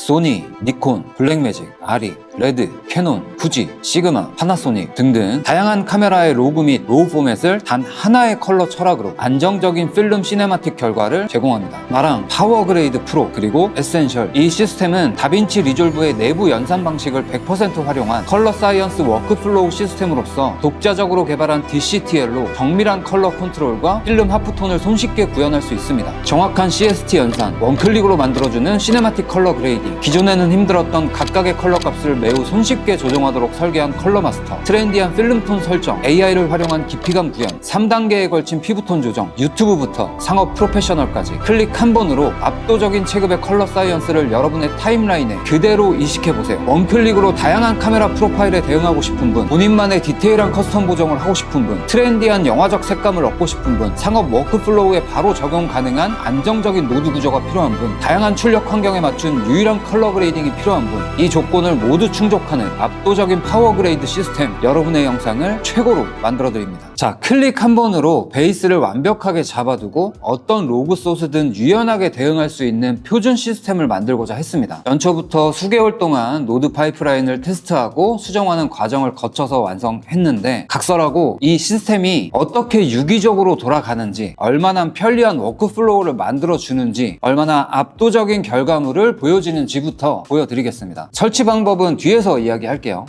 소니, 니콘, 블랙매직, 아리, 레드, 캐논, fuji, 시그마, 파나소닉 등등 다양한 카메라의 로그 및 로우 포맷을 단 하나의 컬러 철학으로 안정적인 필름 시네마틱 결과를 제공합니다. 마랑, 파워그레이드 프로, 그리고 에센셜. 이 시스템은 다빈치 리졸브의 내부 연산 방식을 100% 활용한 컬러 사이언스 워크플로우 시스템으로서 독자적으로 개발한 DCTL로 정밀한 컬러 컨트롤과 필름 하프톤을 손쉽게 구현할 수 있습니다. 정확한 CST 연산, 원클릭으로 만들어주는 시네마틱 컬러 그레이딩, 기존에는 힘들었던 각각의 컬러 값을 매우 손쉽게 조정하도록 설계한 컬러 마스터, 트렌디한 필름톤 설정, AI를 활용한 깊이감 구현, 3단계에 걸친 피부톤 조정, 유튜브부터 상업 프로페셔널까지 클릭 한 번으로 압도적인 체급의 컬러 사이언스를 여러분의 타임라인에 그대로 이식해보세요. 원클릭으로 다양한 카메라 프로파일에 대응하고 싶은 분, 본인만의 디테일한 커스텀 보정을 하고 싶은 분, 트렌디한 영화적 색감을 얻고 싶은 분, 상업 워크플로우에 바로 적용 가능한 안정적인 노드 구조가 필요한 분, 다양한 출력 환경에 맞춘 유일한 컬러 그레이딩이 필요한 분, 이 조건을 모두 충족하는 압도적인 파워그레이드 시스템, 여러분의 영상을 최고로 만들어드립니다. 자, 클릭 한 번으로 베이스를 완벽하게 잡아두고 어떤 로그 소스든 유연하게 대응할 수 있는 표준 시스템을 만들고자 했습니다. 연초부터 수개월 동안 노드 파이프라인을 테스트하고 수정하는 과정을 거쳐서 완성했는데, 각설하고 이 시스템이 어떻게 유기적으로 돌아가는지, 얼마나 편리한 워크플로우를 만들어주는지, 얼마나 압도적인 결과물을 보여지는지부터 보여드리겠습니다. 설치 방법은 뒤에서 이야기할게요.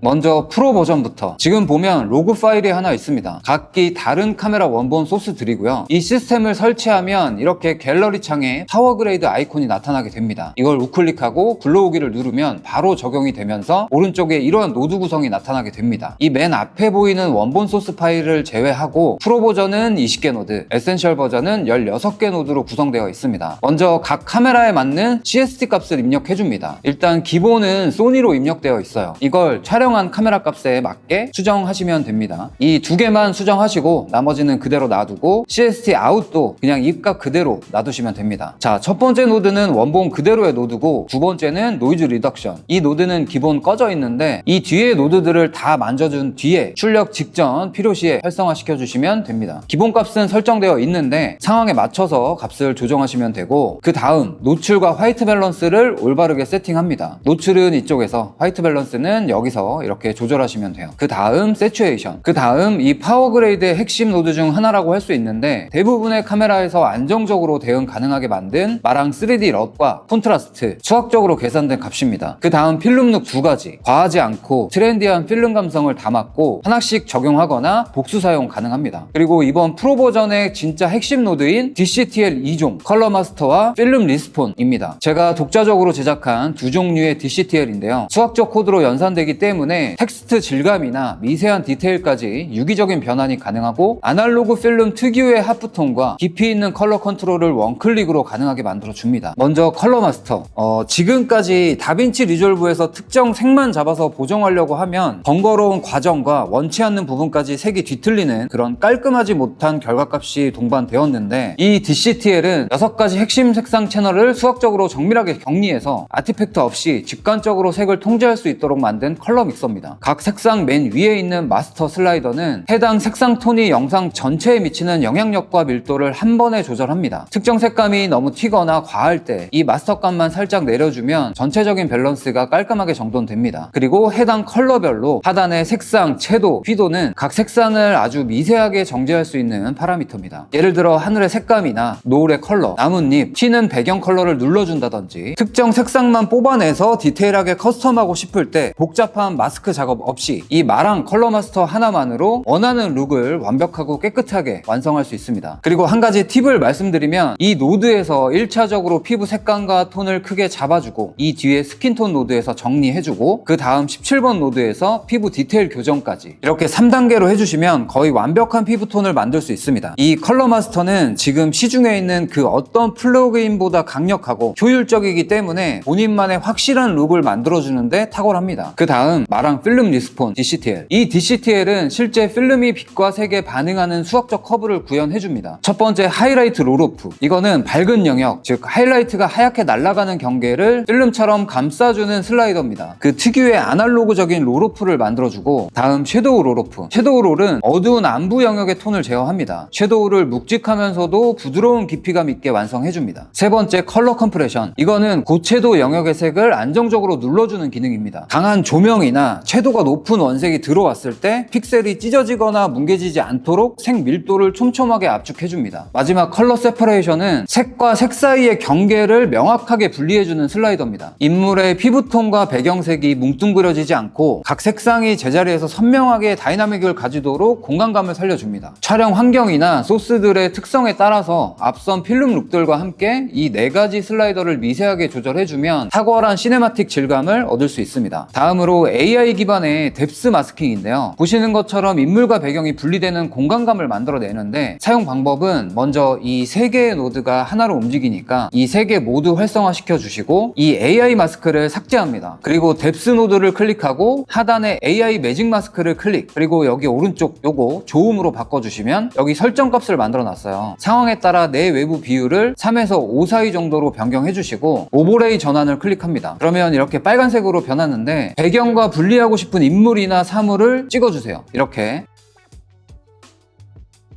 먼저 프로 버전부터. 지금 보면 로그 파일이 하나 있습니다. 각기 다른 카메라 원본 소스들이고요. 이 시스템을 설치하면 이렇게 갤러리 창에 파워그레이드 아이콘이 나타나게 됩니다. 이걸 우클릭하고 불러오기를 누르면 바로 적용이 되면서 오른쪽에 이러한 노드 구성이 나타나게 됩니다. 이 맨 앞에 보이는 원본 소스 파일을 제외하고 프로 버전은 20개 노드, 에센셜 버전은 16개 노드로 구성되어 있습니다. 먼저 각 카메라에 맞는 CST 값을 입력해줍니다. 일단 기본은 소니로 입력되어 있어요. 이걸 촬영한 카메라 값에 맞게 수정하시면 됩니다. 이 두 개만 수정하시고 나머지는 그대로 놔두고 CST 아웃도 그냥 입값 그대로 놔두시면 됩니다. 자, 첫 번째 노드는 원본 그대로의 노드고, 두 번째는 노이즈 리덕션. 이 노드는 기본 꺼져 있는데 이 뒤에 노드들을 다 만져준 뒤에 출력 직전 필요시에 활성화시켜 주시면 됩니다. 기본 값은 설정되어 있는데 상황에 맞춰서 값을 조정하시면 되고, 그 다음 노출과 화이트 밸런스를 올바르게 세팅합니다. 노출은 이쪽에서, 화이트 밸런스는 여기서 이렇게 조절하시면 돼요. 그 다음 세츄에이션, 그 다음 이 파워그레이드의 핵심 노드 중 하나라고 할 수 있는데 대부분의 카메라에서 안정적으로 대응 가능하게 만든 마랑 3D 럽과 콘트라스트, 수학적으로 계산된 값입니다. 그 다음 필름룩 두 가지, 과하지 않고 트렌디한 필름 감성을 담았고 하나씩 적용하거나 복수 사용 가능합니다. 그리고 이번 프로 버전의 진짜 핵심 노드인 DCTL 2종 컬러 마스터와 필름 리스폰입니다. 제가 독자적으로 제작한 두 종류의 DCTL인데요. 수학적 코드로 연산되기 때문에 텍스트 질감이나 미세한 디테일까지 유기적인 변환이 가능하고, 아날로그 필름 특유의 하프톤과 깊이 있는 컬러 컨트롤을 원클릭으로 가능하게 만들어줍니다. 먼저 컬러 마스터. 지금까지 다빈치 리졸브에서 특정 색만 잡아서 보정하려고 하면 번거로운 과정과 원치 않는 부분까지 색이 뒤틀리는 그런 깔끔하지 못한 결과값이 동반되었는데, 이 DCTL은 6가지 핵심 색상 채널을 수학적으로 정밀하게 격리해서 아티팩트 없이 직관적으로 색을 통제할 수 있도록 만든 컬러 믹서입니다. 각 색상 맨 위에 있는 마스터 슬라이더는 해당 색상 톤이 영상 전체에 미치는 영향력과 밀도를 한 번에 조절합니다. 특정 색감이 너무 튀거나 과할 때 이 마스터감만 살짝 내려주면 전체적인 밸런스가 깔끔하게 정돈됩니다. 그리고 해당 컬러별로 하단의 색상, 채도, 휘도는 각 색상을 아주 미세하게 정제할 수 있는 파라미터입니다. 예를 들어 하늘의 색감이나 노을의 컬러, 나뭇잎, 튀는 배경 컬러를 눌러준다든지, 특정 색상만 뽑아내서 디테일하게 커스텀하고 싶을 때 복잡한 마스크 작업 없이 이 마랑 컬러 마스터 하나만으로 원하는 룩을 완벽하고 깨끗하게 완성할 수 있습니다. 그리고 한 가지 팁을 말씀드리면, 이 노드에서 1차적으로 피부 색감과 톤을 크게 잡아주고 이 뒤에 스킨톤 노드에서 정리해주고, 그 다음 17번 노드에서 피부 디테일 교정까지 이렇게 3단계로 해주시면 거의 완벽한 피부톤을 만들 수 있습니다. 이 컬러 마스터는 지금 시중에 있는 그 어떤 플러그인보다 강력하고 효율적이기 때문에 본인만의 확실한 룩을 만들어주는데 탁월합니다. 그 다음 마랑 필름 리스폰 DCTL. 이 DCTL은 실제 필름이 빛과 색에 반응하는 수학적 커브를 구현해줍니다. 첫 번째 하이라이트 롤오프. 이거는 밝은 영역, 즉 하이라이트가 하얗게 날아가는 경계를 필름처럼 감싸주는 슬라이더입니다. 그 특유의 아날로그적인 롤오프를 만들어주고, 다음 섀도우 롤오프. 섀도우 롤은 어두운 안부 영역의 톤을 제어합니다. 섀도우를 묵직하면서도 부드러운 깊이감 있게 완성해줍니다. 세 번째 컬러 컴프레션. 이거는 고채도 영역의 색을 안정적으로 눌러주는 기능입니다. 강한 조명이나 채도가 높은 원색이 들어왔을 때 픽셀이 찢어지거나 뭉개지지 않도록 색 밀도를 촘촘하게 압축해줍니다. 마지막 컬러 세퍼레이션은 색과 색 사이의 경계를 명확하게 분리해주는 슬라이더입니다. 인물의 피부톤과 배경색이 뭉뚱그려지지 않고 각 색상이 제자리에서 선명하게 다이나믹을 가지도록 공간감을 살려줍니다. 촬영 환경이나 소스들의 특성에 따라서 앞선 필름 룩들과 함께 이 4가지 슬라이더를 미세하게 조절해주면 탁월한 시네마틱 질감을 얻을 수 있습니다. 다음으로 AI 기반의 뎁스 마스킹인데요. 보시는 것처럼 인물과 배경이 분리되는 공간감을 만들어내는데, 사용 방법은 먼저 이 3개의 노드가 하나로 움직이니까 이 3개 모두 활성화시켜 주시고 이 AI 마스크를 삭제합니다. 그리고 뎁스 노드를 클릭하고 하단에 AI 매직 마스크를 클릭, 그리고 여기 오른쪽 요거 조음으로 바꿔주시면 여기 설정 값을 만들어 놨어요. 상황에 따라 내 외부 비율을 3에서 5 사이 정도로 변경해 주시고 오버레이 전환을 클릭합니다. 그러면 이렇게 빨간색으로 변하는데, 배경과 분리하고 싶은 인물이나 사물을 찍어주세요. 이렇게.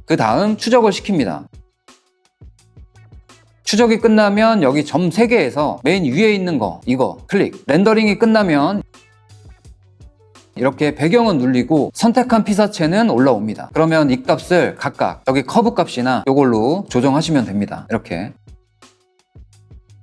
그 다음 추적을 시킵니다. 추적이 끝나면 여기 점 3개에서 맨 위에 있는 거, 이거 클릭. 렌더링이 끝나면 이렇게 배경은 눌리고 선택한 피사체는 올라옵니다. 그러면 이 값을 각각 여기 커브 값이나 이걸로 조정하시면 됩니다. 이렇게.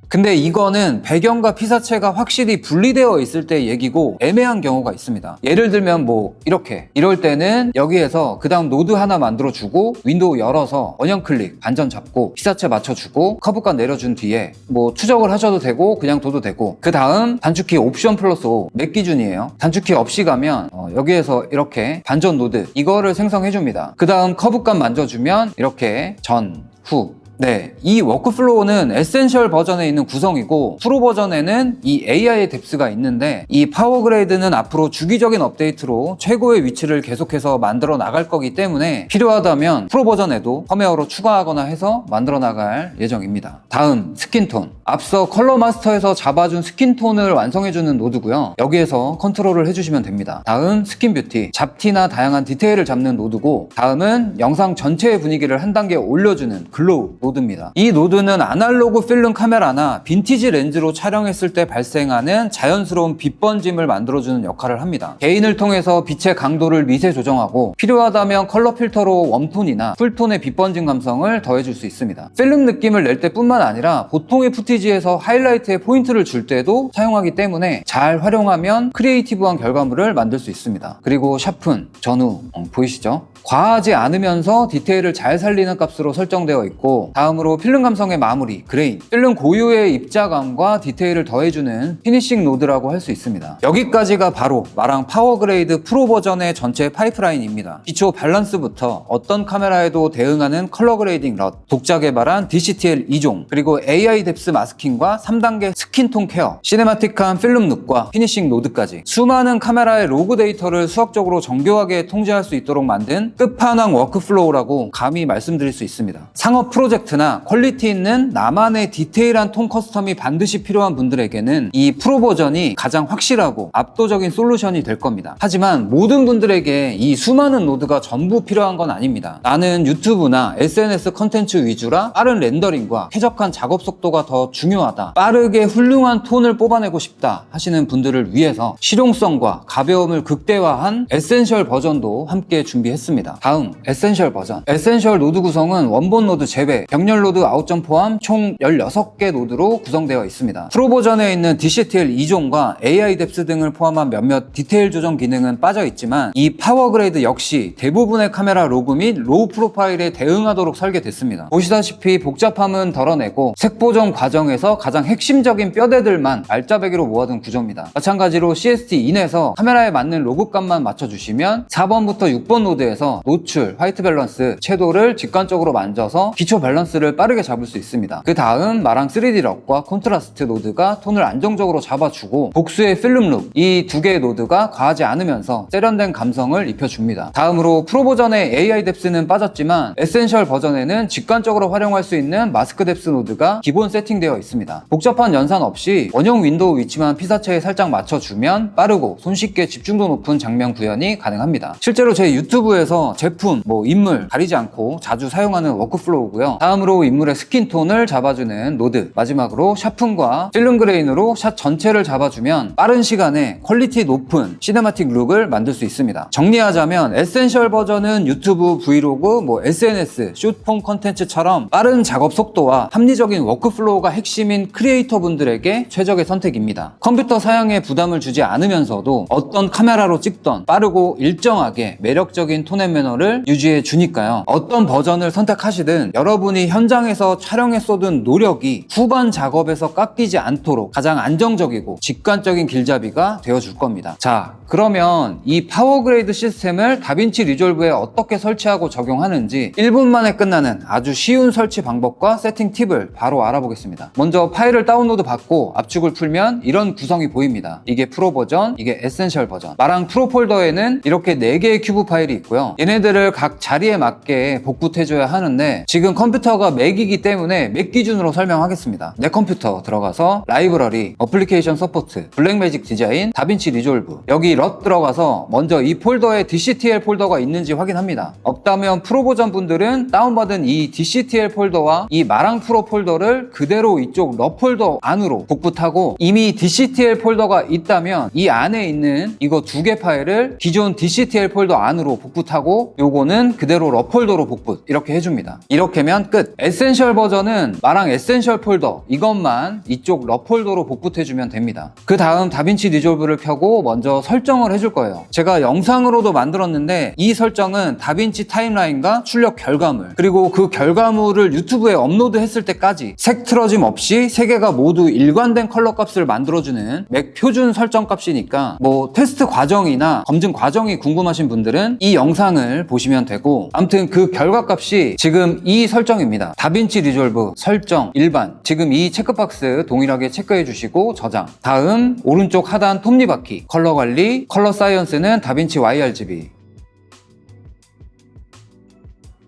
근데 이거는 배경과 피사체가 확실히 분리되어 있을 때 얘기고 애매한 경우가 있습니다. 예를 들면 뭐 이렇게, 이럴 때는 여기에서 그 다음 노드 하나 만들어주고 윈도우 열어서 원형 클릭, 반전 잡고 피사체 맞춰주고 커브값 내려준 뒤에 뭐 추적을 하셔도 되고 그냥 둬도 되고, 그 다음 단축키 옵션 플러스 O 맥 기준이에요. 단축키 없이 가면 여기에서 이렇게 반전 노드 이거를 생성해줍니다. 그 다음 커브값 만져주면 이렇게 전, 후. 네, 이 워크플로우는 에센셜 버전에 있는 구성이고 프로 버전에는 이 AI 뎁스가 있는데, 이 파워그레이드는 앞으로 주기적인 업데이트로 최고의 위치를 계속해서 만들어 나갈 거기 때문에 필요하다면 프로 버전에도 펌웨어로 추가하거나 해서 만들어 나갈 예정입니다. 다음 스킨톤. 앞서 컬러 마스터에서 잡아준 스킨톤을 완성해주는 노드고요. 여기에서 컨트롤을 해주시면 됩니다. 다음 스킨 뷰티. 잡티나 다양한 디테일을 잡는 노드고, 다음은 영상 전체의 분위기를 한 단계 올려주는 글로우 노드입니다. 이 노드는 아날로그 필름 카메라나 빈티지 렌즈로 촬영했을 때 발생하는 자연스러운 빛 번짐을 만들어주는 역할을 합니다. 개인을 통해서 빛의 강도를 미세 조정하고 필요하다면 컬러 필터로 웜톤이나 쿨톤의 빛 번짐 감성을 더해줄 수 있습니다. 필름 느낌을 낼 때뿐만 아니라 보통의 푸티지에서 하이라이트에 포인트를 줄 때도 사용하기 때문에 잘 활용하면 크리에이티브한 결과물을 만들 수 있습니다. 그리고 샤픈, 전후 보이시죠? 과하지 않으면서 디테일을 잘 살리는 값으로 설정되어 있고, 다음으로 필름 감성의 마무리, 그레인. 필름 고유의 입자감과 디테일을 더해주는 피니싱 노드라고 할 수 있습니다. 여기까지가 바로 마랑 파워그레이드 프로 버전의 전체 파이프라인입니다. 기초 밸런스부터 어떤 카메라에도 대응하는 컬러 그레이딩 럿, 독자 개발한 DCTL 2종, 그리고 AI 뎁스 마스킹과 3단계 스킨톤 케어, 시네마틱한 필름 룩과 피니싱 노드까지 수많은 카메라의 로그 데이터를 수학적으로 정교하게 통제할 수 있도록 만든 끝판왕 워크플로우라고 감히 말씀드릴 수 있습니다. 상업 프로젝트나 퀄리티 있는 나만의 디테일한 톤 커스텀이 반드시 필요한 분들에게는 이 프로 버전이 가장 확실하고 압도적인 솔루션이 될 겁니다. 하지만 모든 분들에게 이 수많은 노드가 전부 필요한 건 아닙니다. 나는 유튜브나 SNS 컨텐츠 위주라 빠른 렌더링과 쾌적한 작업 속도가 더 중요하다, 빠르게 훌륭한 톤을 뽑아내고 싶다 하시는 분들을 위해서 실용성과 가벼움을 극대화한 에센셜 버전도 함께 준비했습니다. 다음 에센셜 버전. 에센셜 노드 구성은 원본 노드 제외, 병렬 노드 아웃점 포함 총 16개 노드로 구성되어 있습니다. 프로 버전에 있는 DCTL 2종과 AI 뎁스 등을 포함한 몇몇 디테일 조정 기능은 빠져 있지만, 이 파워그레이드 역시 대부분의 카메라 로그 및 로우 프로파일에 대응하도록 설계됐습니다. 보시다시피 복잡함은 덜어내고 색 보정 과정에서 가장 핵심적인 뼈대들만 알짜배기로 모아둔 구조입니다. 마찬가지로 CST 인에서 카메라에 맞는 로그값만 맞춰주시면 4번부터 6번 노드에서 통해서 노출, 화이트 밸런스, 채도를 직관적으로 만져서 기초 밸런스를 빠르게 잡을 수 있습니다. 그 다음 마랑 3D 럭과 콘트라스트 노드가 톤을 안정적으로 잡아주고 복수의 필름 룩, 이 두 개의 노드가 과하지 않으면서 세련된 감성을 입혀줍니다. 다음으로 프로 버전의 AI 뎁스는 빠졌지만 에센셜 버전에는 직관적으로 활용할 수 있는 마스크 뎁스 노드가 기본 세팅되어 있습니다. 복잡한 연산 없이 원형 윈도우 위치만 피사체에 살짝 맞춰주면 빠르고 손쉽게 집중도 높은 장면 구현이 가능합니다. 실제로 제 유튜브에서 제품, 인물 가리지 않고 자주 사용하는 워크플로우고요. 다음으로 인물의 스킨톤을 잡아주는 노드, 마지막으로 샤픈과 필름 그레인으로 샷 전체를 잡아주면 빠른 시간에 퀄리티 높은 시네마틱 룩을 만들 수 있습니다. 정리하자면 에센셜 버전은 유튜브, 브이로그, SNS, 숏폼 컨텐츠처럼 빠른 작업 속도와 합리적인 워크플로우가 핵심인 크리에이터 분들에게 최적의 선택입니다. 컴퓨터 사양에 부담을 주지 않으면서도 어떤 카메라로 찍던 빠르고 일정하게 매력적인 톤 앤 매너를 유지해 주니까요. 어떤 버전을 선택하시든 여러분이 현장에서 촬영에 쏟은 노력이 후반 작업에서 깎이지 않도록 가장 안정적이고 직관적인 길잡이가 되어줄 겁니다. 자, 그러면 이 파워그레이드 시스템을 다빈치 리졸브에 어떻게 설치하고 적용하는지 1분 만에 끝나는 아주 쉬운 설치 방법과 세팅 팁을 바로 알아보겠습니다. 먼저 파일을 다운로드 받고 압축을 풀면 이런 구성이 보입니다. 이게 프로 버전, 이게 에센셜 버전. 마랑 프로 폴더에는 이렇게 4개의 큐브 파일이 있고요. 얘네들을 각 자리에 맞게 복붙해줘야 하는데 지금 컴퓨터가 맥이기 때문에 맥 기준으로 설명하겠습니다. 내 컴퓨터 들어가서 라이브러리, 어플리케이션 서포트, 블랙매직 디자인, 다빈치 리졸브, 여기 럿 들어가서 먼저 이 폴더에 DCTL 폴더가 있는지 확인합니다. 없다면 프로 버전 분들은 다운받은 이 DCTL 폴더와 이 마랑 프로 폴더를 그대로 이쪽 럿 폴더 안으로 복붙하고, 이미 DCTL 폴더가 있다면 이 안에 있는 이거 2개 파일을 기존 DCTL 폴더 안으로 복붙하고 요거는 그대로 럿 폴더로 복붙, 이렇게 해줍니다. 이렇게면 끝. 에센셜 버전은 마랑 에센셜 폴더 이것만 이쪽 럿 폴더로 복붙해주면 됩니다. 그 다음 다빈치 리졸브를 켜고 먼저 설정을 해줄 거예요. 제가 영상으로도 만들었는데 이 설정은 다빈치 타임라인과 출력 결과물, 그리고 그 결과물을 유튜브에 업로드 했을 때까지 색 틀어짐 없이 3개가 모두 일관된 컬러 값을 만들어주는 맥 표준 설정 값이니까 테스트 과정이나 검증 과정이 궁금하신 분들은 이 영상을 보시면 되고, 아무튼 그 결과 값이 지금 이 설정입니다. 다빈치 리졸브 설정 일반, 지금 이 체크박스 동일하게 체크해 주시고 저장. 다음 오른쪽 하단 톱니바퀴 컬러 관리, 컬러 사이언스는 다빈치 YRGB.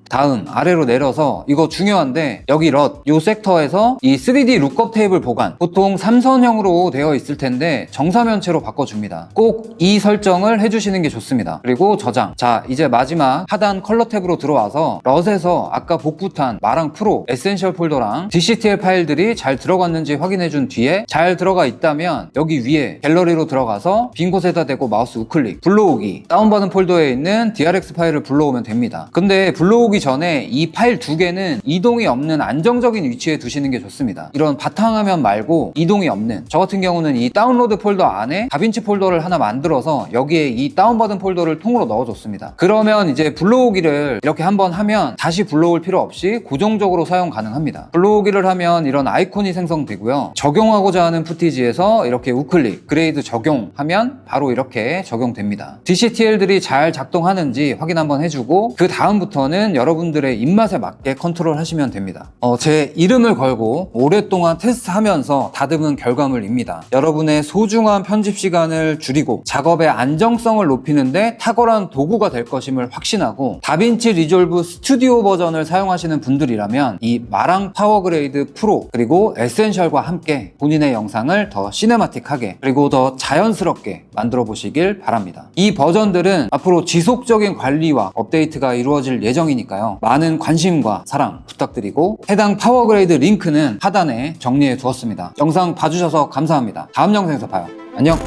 다음 아래로 내려서 이거 중요한데 여기 럿, 요 섹터에서 이 3D 룩업 테이블 보관, 보통 3선형으로 되어 있을 텐데 정사면체로 바꿔줍니다. 꼭 이 설정을 해주시는 게 좋습니다. 그리고 저장. 자, 이제 마지막 하단 컬러 탭으로 들어와서 럿에서 아까 복붙한 마랑 프로 에센셜 폴더랑 DCTL 파일들이 잘 들어갔는지 확인해준 뒤에 잘 들어가 있다면 여기 위에 갤러리로 들어가서 빈 곳에다 대고 마우스 우클릭, 불러오기, 다운받은 폴더에 있는 DRX 파일을 불러오면 됩니다. 근데 불러오기 전에 이 파일 2개는 이동이 없는 안정적인 위치에 두시는 게 좋습니다. 이런 바탕화면 말고 이동이 없는, 저 같은 경우는 이 다운로드 폴더 안에 다빈치 폴더를 하나 만들어서 여기에 이 다운받은 폴더를 통으로 넣어줬습니다. 그러면 이제 불러오기를 이렇게 한번 하면 다시 불러올 필요 없이 고정적으로 사용 가능합니다. 불러오기를 하면 이런 아이콘이 생성되고요. 적용하고자 하는 푸티지에서 이렇게 우클릭, 그레이드 적용하면 바로 이렇게 적용됩니다. DCTL들이 잘 작동하는지 확인 한번 해주고 그 다음부터는 여러분들의 입맛에 맞게 컨트롤 하시면 됩니다. 제 이름을 걸고 오랫동안 테스트하면서 다듬은 결과물입니다. 여러분의 소중한 편집 시간을 줄이고 작업의 안정성을 높이는데 탁월한 도구가 될 것임을 확신하고, 다빈치 리졸브 스튜디오 버전을 사용하시는 분들이라면 이 마랑 파워그레이드 프로 그리고 에센셜과 함께 본인의 영상을 더 시네마틱하게 그리고 더 자연스럽게 만들어 보시길 바랍니다. 이 버전들은 앞으로 지속적인 관리와 업데이트가 이루어질 예정이니까요. 많은 관심과 사랑 부탁드리고, 해당 파워그레이드 링크는 하단에 정리해 두었습니다. 영상 봐주셔서 감사합니다. 다음 영상에서 봐요. 안녕.